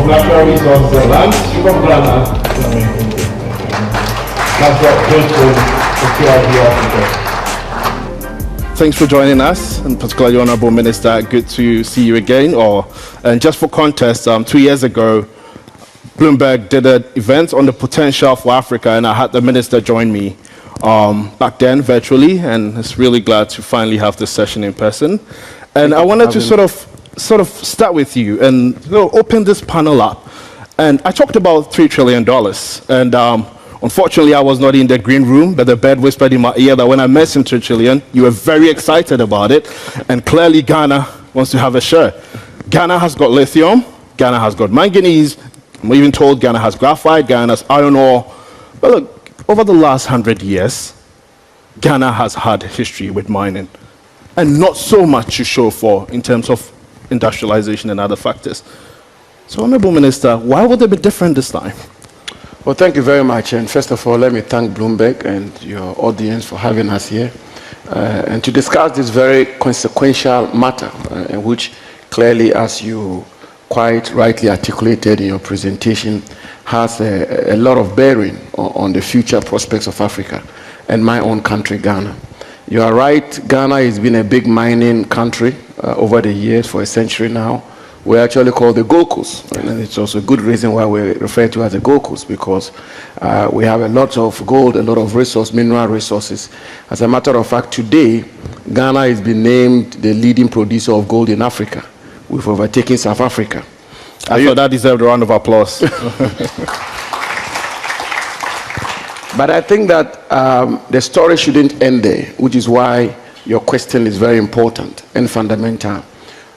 of Natural Resources and Land, Chief of Ghana. Thanks for joining us, and particularly Honourable Minister. Good to see you again. And just for context, 2 years ago, Bloomberg did an event on the potential for Africa, and I had the minister join me back then virtually, and it's really glad to finally have this session in person. And I wanted to sort of start with you and open this panel up. And I talked about $3 trillion, and unfortunately, I was not in the green room, but the bird whispered in my ear that when I mentioned $3 trillion, you were very excited about it, and clearly Ghana wants to have a share. Ghana has got lithium, Ghana has got manganese, I'm even told Ghana has graphite, Ghana has iron ore. But look, over the last 100 years, Ghana has had history with mining, and not so much to show for in terms of industrialization and other factors. So, Honourable Minister, why would it be different this time? Well, thank you very much. And first of all, let me thank Bloomberg and your audience for having us here and to discuss this very consequential matter, in which clearly, as you quite rightly articulated in your presentation, has a lot of bearing on the future prospects of Africa and my own country, Ghana. You are right, Ghana has been a big mining country over the years, for a century now. We're actually called the Gold Coast, and it's also a good reason why we refer to it as the Gold Coast, because we have a lot of gold, a lot of mineral resources. As a matter of fact, today, Ghana has been named the leading producer of gold in Africa. We've overtaken South Africa. I thought that deserved a round of applause. But I think that the story shouldn't end there, which is why your question is very important and fundamental.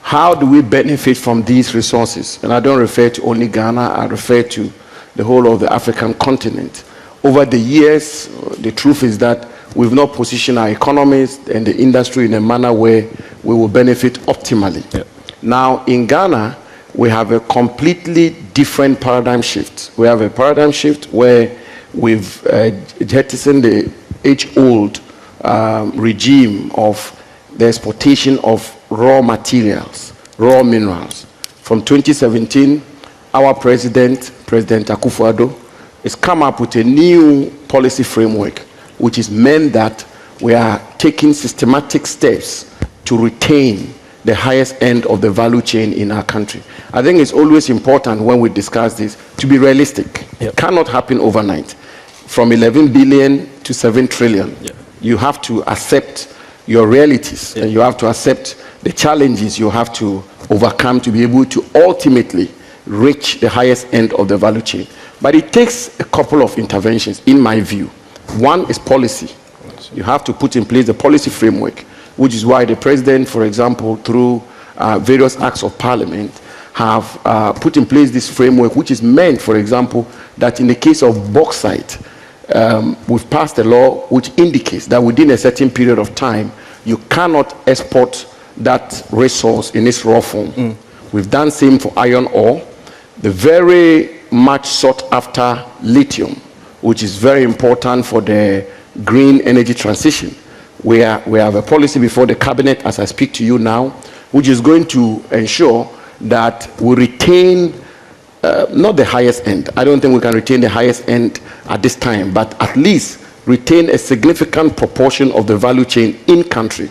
How do we benefit from these resources? And I don't refer to only Ghana, I refer to the whole of the African continent. Over the years, the truth is that we've not positioned our economies and the industry in a manner where we will benefit optimally. Yep. Now, in Ghana, we have a completely different paradigm shift. We have a paradigm shift where we've jettisoned the age-old regime of the exportation of raw materials, raw minerals. From 2017, our President Akufo-Addo, has come up with a new policy framework, which is meant that we are taking systematic steps to retain the highest end of the value chain in our country. I think it's always important when we discuss this to be realistic. Yep. It cannot happen overnight. From 11 billion to 7 trillion, yep. You have to accept your realities, and you have to accept the challenges you have to overcome to be able to ultimately reach the highest end of the value chain. But it takes a couple of interventions, in my view. One is policy. You have to put in place the policy framework, which is why the president, for example, through various acts of parliament, have put in place this framework, which is meant, for example, that in the case of bauxite, we've passed a law which indicates that within a certain period of time, you cannot export that resource in its raw form. We've done same for iron ore, the very much sought after lithium, which is very important for the green energy transition. We have a policy before the cabinet, as I speak to you now, which is going to ensure that we retain not the highest end. I don't think we can retain the highest end at this time, but at least retain a significant proportion of the value chain in country.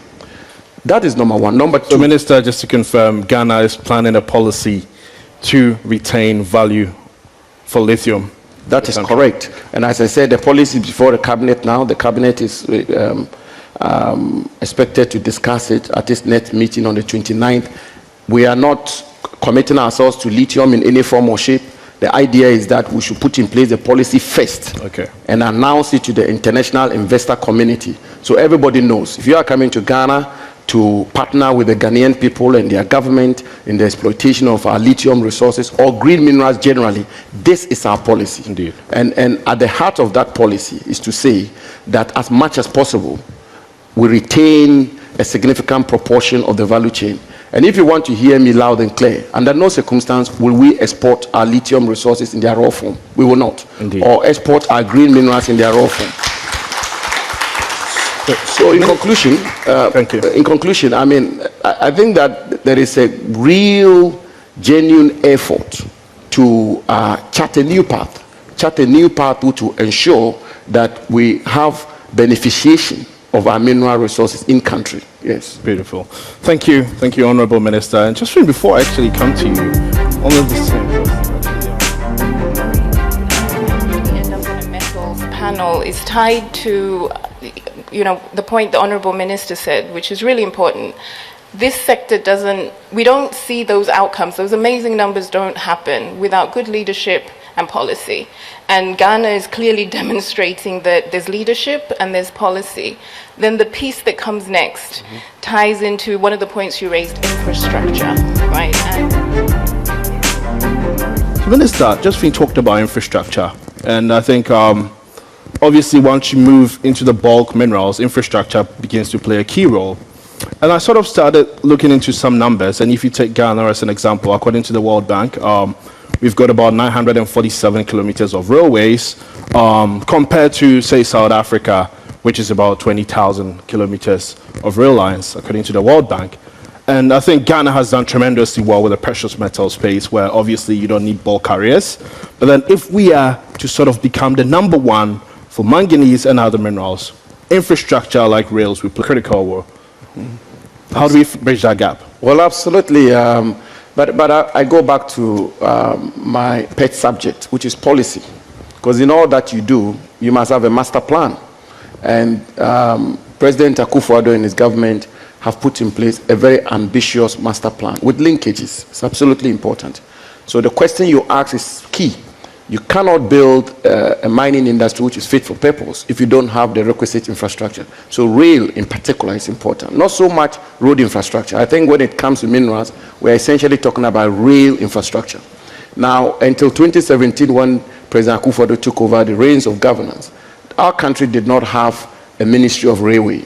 That is number one. Number two. So, Minister, just to confirm, Ghana is planning a policy to retain value for lithium. That is correct. And as I said, the policy is before the cabinet now. The cabinet is expected to discuss it at this next meeting on the 29th. We are not committing ourselves to lithium in any form or shape. The idea is that we should put in place the policy first, and announce it to the international investor community, so everybody knows. If you are coming to Ghana to partner with the Ghanaian people and their government in the exploitation of our lithium resources or green minerals generally, this is our policy. Indeed. And at the heart of that policy is to say that as much as possible, we retain a significant proportion of the value chain. And if you want to hear me loud and clear, under no circumstance will we export our lithium resources in their raw form. We will not. Indeed. Or export our green minerals in their raw form. So in conclusion, thank you. In conclusion, I mean, I think that there is a real, genuine effort to chart a new path which will ensure that we have beneficiation of our mineral resources in country. Yes. Beautiful. Thank you, Honourable Minister. And just before I actually come to you, all of the metals panel is tied to, the point the Honourable Minister said, which is really important. This sector we don't see those outcomes. Those amazing numbers don't happen without good leadership and policy. And Ghana is clearly demonstrating that there's leadership and there's policy. Then the piece that comes next ties into one of the points you raised, infrastructure, right? Minister, just been talked about infrastructure. And I think obviously once you move into the bulk minerals, infrastructure begins to play a key role. And I sort of started looking into some numbers. And if you take Ghana as an example, according to the World Bank, we've got about 947 kilometers of railways compared to, say, South Africa, which is about 20,000 kilometers of rail lines, according to the World Bank. And I think Ghana has done tremendously well with the precious metal space, where obviously you don't need bulk carriers. But then if we are to sort of become the number one for manganese and other minerals, infrastructure like rails will play a critical role. How do we bridge that gap? Well, absolutely. But I go back to my pet subject, which is policy. Because in all that you do, you must have a master plan. And President Akufo-Addo and his government have put in place a very ambitious master plan with linkages. It's absolutely important. So the question you ask is key. You cannot build a mining industry which is fit for purpose if you don't have the requisite infrastructure. So rail in particular is important. Not so much road infrastructure. I think when it comes to minerals, we're essentially talking about rail infrastructure. Now, until 2017, when President Akufo-Addo took over the reins of governance, our country did not have a Ministry of Railway.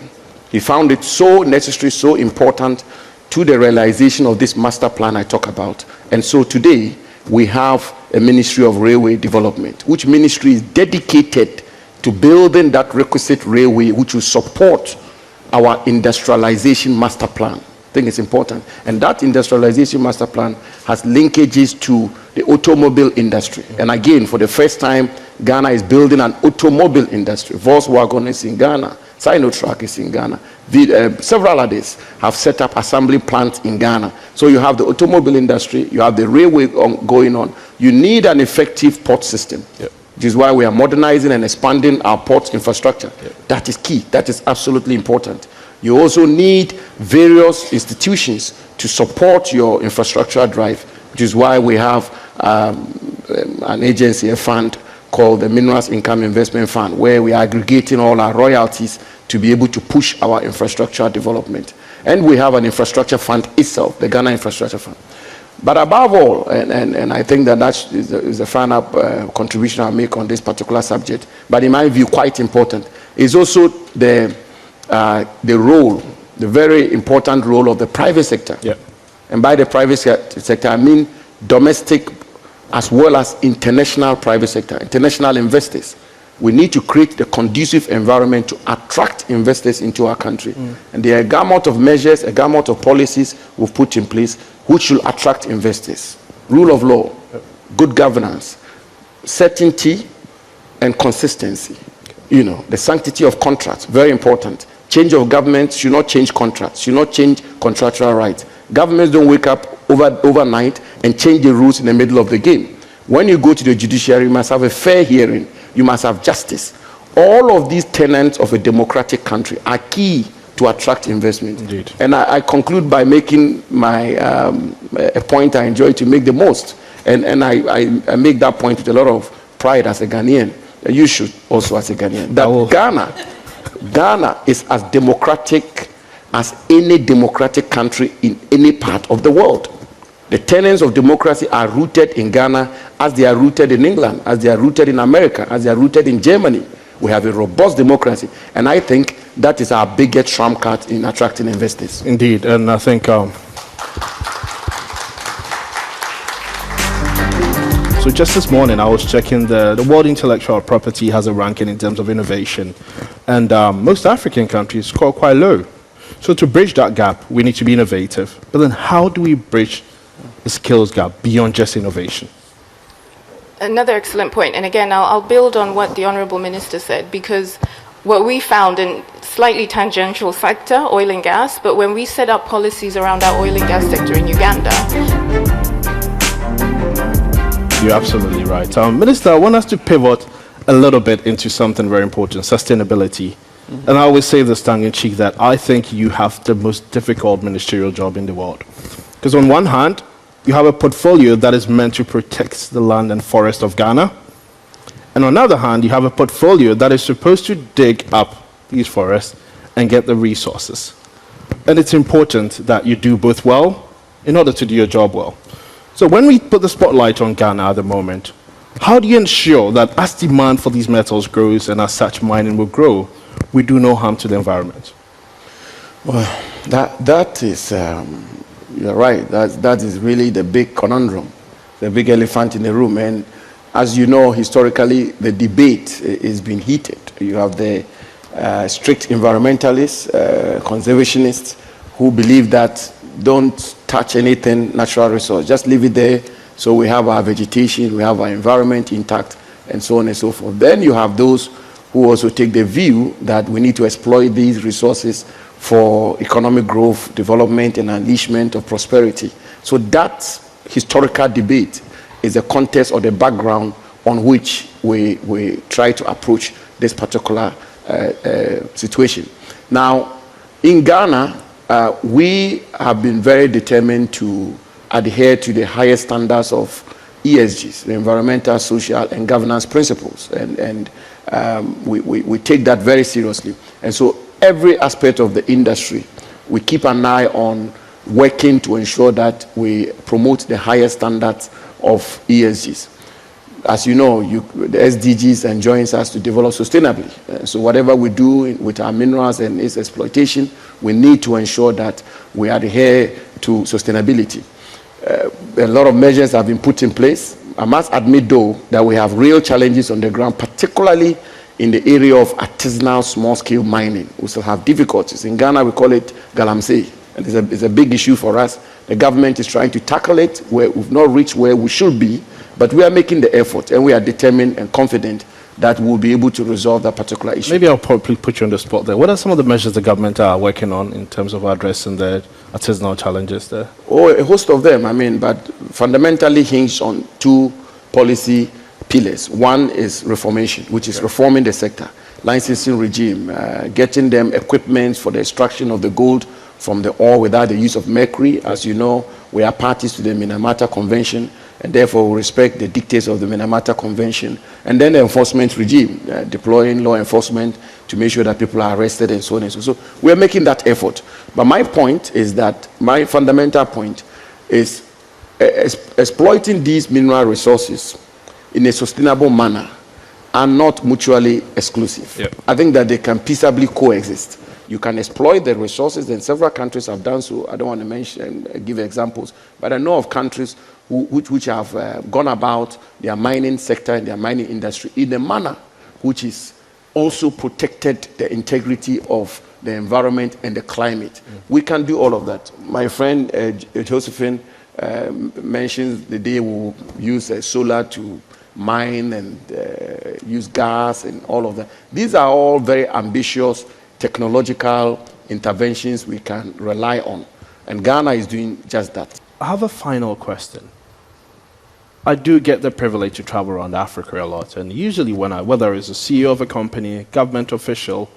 He found it so necessary, so important to the realization of this master plan I talk about. And so today, we have a Ministry of Railway Development, which ministry is dedicated to building that requisite railway which will support our industrialization master plan. I think it's important. And that industrialization master plan has linkages to the automobile industry. And again, for the first time, Ghana is building an automobile industry. Volkswagen is in Ghana. Sinotruk is in Ghana. Several others have set up assembly plants in Ghana. So you have the automobile industry, you have the railway going on. You need an effective port system, which is why we are modernizing and expanding our port infrastructure. That is key. That is absolutely important. You also need various institutions to support your infrastructure drive, which is why we have an agency, a fund called the Minerals Income Investment Fund, where we are aggregating all our royalties to be able to push our infrastructure development. And we have an infrastructure fund itself, the Ghana Infrastructure Fund. But above all, and I think that is the final contribution I'll make on this particular subject, but in my view quite important, is also the role, the very important role of the private sector. And by the private sector, I mean domestic as well as international private sector, international investors. We need to create the conducive environment to attract investors into our country. And there are a gamut of measures, a gamut of policies we've put in place which will attract investors. Rule of law, good governance, certainty, and consistency. You know, the sanctity of contracts, very important. Change of government should not change contracts, should not change contractual rights. Governments don't wake up overnight and change the rules in the middle of the game. When you go to the judiciary, you must have a fair hearing. You must have justice. All of these tenets of a democratic country are key to attract investment. Indeed. And I conclude by making my a point I enjoy to make the most. And I make that point with a lot of pride as a Ghanaian. You should also as a Ghanaian. That Ghana is as democratic as any democratic country in any part of the world. The tenets of democracy are rooted in Ghana as they are rooted in England, as they are rooted in America, as they are rooted in Germany. We have a robust democracy. And I think that is our biggest trump card in attracting investors. Indeed. And I think so just this morning I was checking the World Intellectual Property has a ranking in terms of innovation. And most African countries score quite low. So to bridge that gap, we need to be innovative. But then how do we bridge the skills gap beyond just innovation? another excellent point. And again, I'll build on what the Honourable Minister said, because what we found in slightly tangential sector, oil and gas, but when we set up policies around our oil and gas sector in Uganda. You're absolutely right. Minister, I want us to pivot a little bit into something very important, sustainability. And I always say this tongue in cheek that I think you have the most difficult ministerial job in the world. Because on one hand, you have a portfolio that is meant to protect the land and forest of Ghana. And on the other hand, you have a portfolio that is supposed to dig up these forests and get the resources. And it's important that you do both well in order to do your job well. So when we put the spotlight on Ghana at the moment, how do you ensure that as demand for these metals grows and as such mining will grow, we do no harm to the environment? Well, that is, you're right, that is really the big conundrum, the big elephant in the room. And as you know, historically, the debate is being heated. You have the strict environmentalists, conservationists, who believe that don't touch anything natural resource, just leave it there so we have our vegetation, we have our environment intact, and so on and so forth. Then you have those who also take the view that we need to exploit these resources for economic growth, development, and unleashment of prosperity. So that historical debate is the context or the background on which we try to approach this particular situation. Now, in Ghana, we have been very determined to adhere to the highest standards of ESGs, the environmental, social, and governance principles. And we take that very seriously. And so every aspect of the industry, we keep an eye on working to ensure that we promote the highest standards of ESGs. As you know, the SDGs enjoins us to develop sustainably. So whatever we do with our minerals and its exploitation, we need to ensure that we adhere to sustainability. A lot of measures have been put in place. I must admit, though, that we have real challenges on the ground, particularly in the area of artisanal small-scale mining. We still have difficulties. In Ghana, we call it galamsey, and it's a big issue for us. The government is trying to tackle it, where we've not reached where we should be, but we are making the effort, and we are determined and confident that we'll be able to resolve that particular issue. Maybe I'll probably put you on the spot there. What are some of the measures the government are working on in terms of addressing the artisanal challenges there? Oh, a host of them, but fundamentally hinged on two policy pillars. One is reformation, which is reforming the sector, licensing regime, getting them equipment for the extraction of the gold from the ore without the use of mercury. As you know, we are parties to the Minamata Convention, and therefore we respect the dictates of the Minamata Convention. And then the enforcement regime, deploying law enforcement to make sure that people are arrested and so on and so on. So we're making that effort. But my point is that, my fundamental point is exploiting these mineral resources in a sustainable manner are not mutually exclusive. Yep. I think that they can peaceably coexist. You can exploit the resources, and several countries have done so. I don't want to mention, give examples, but I know of countries which have gone about their mining sector and their mining industry in a manner which is also protected the integrity of the environment and the climate. We can do all of that. My friend Josephine mentions the day we'll use solar to mine and use gas and all of that. These are all very ambitious technological interventions we can rely on. And Ghana is doing just that. I have a final question. I do get the privilege to travel around Africa a lot, and usually whether it's a CEO of a company, government official,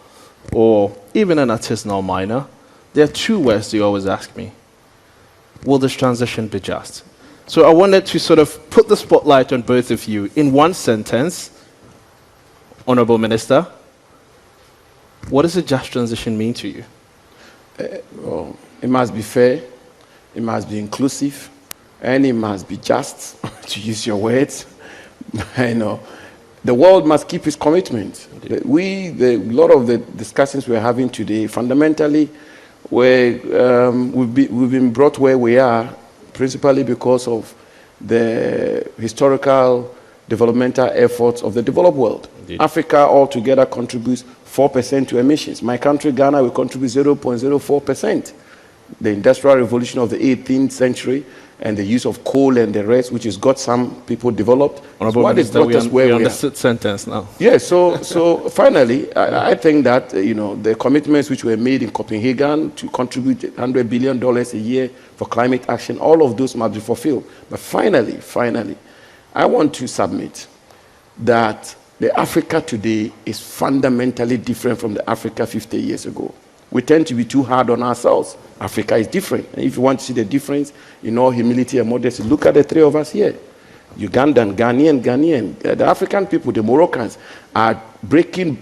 or even an artisanal miner, there are two words they always ask me. Will this transition be just? So I wanted to sort of put the spotlight on both of you in one sentence. Honorable Minister, what does a just transition mean to you? Well, it must be fair, it must be inclusive, and it must be just, to use your words. I know. The world must keep its commitment. A lot of the discussions we're having today, fundamentally, we've been brought where we are, principally because of the historical developmental efforts of the developed world. Indeed. Africa altogether contributes 4% to emissions. My country, Ghana, will contribute 0.04%. The Industrial Revolution of the 18th century and the use of coal and the rest, which has got some people developed. Honorable What has Minister, brought us where we're we on are. the sixth sentence now. Yeah, so finally, I think that, the commitments which were made in Copenhagen to contribute $100 billion a year for climate action, all of those must be fulfilled. But finally, I want to submit that the Africa today is fundamentally different from the Africa 50 years ago. We tend to be too hard on ourselves. Africa is different. And if you want to see the difference, in all humility and modesty, look at the three of us here. Ugandan, Ghanaian. The African people, the Moroccans, are breaking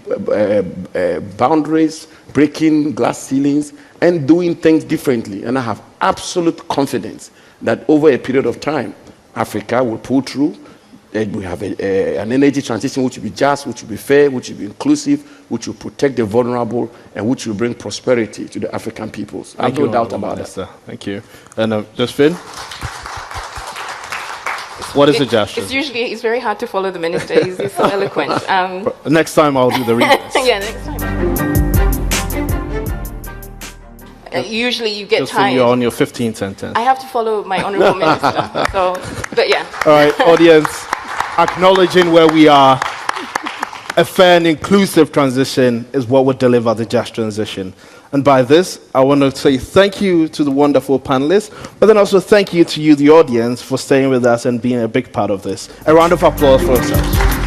boundaries, breaking glass ceilings, and doing things differently. And I have absolute confidence that over a period of time, Africa will pull through. We have an energy transition which will be just, which will be fair, which will be inclusive, which will protect the vulnerable, and which will bring prosperity to the African peoples. I have no doubt about that. Thank you. And Josephine? What is the gesture? It's very hard to follow the minister. He's so eloquent. Next time I'll do the readings. Yeah, next time. Usually you get Just tired. you're on your 15th sentence. I have to follow my honourable minister. So, but yeah. All right, audience, acknowledging where we are, a fair and inclusive transition is what would deliver the just transition. And by this, I want to say thank you to the wonderful panelists, but then also thank you to you, the audience, for staying with us and being a big part of this. A round of applause for ourselves.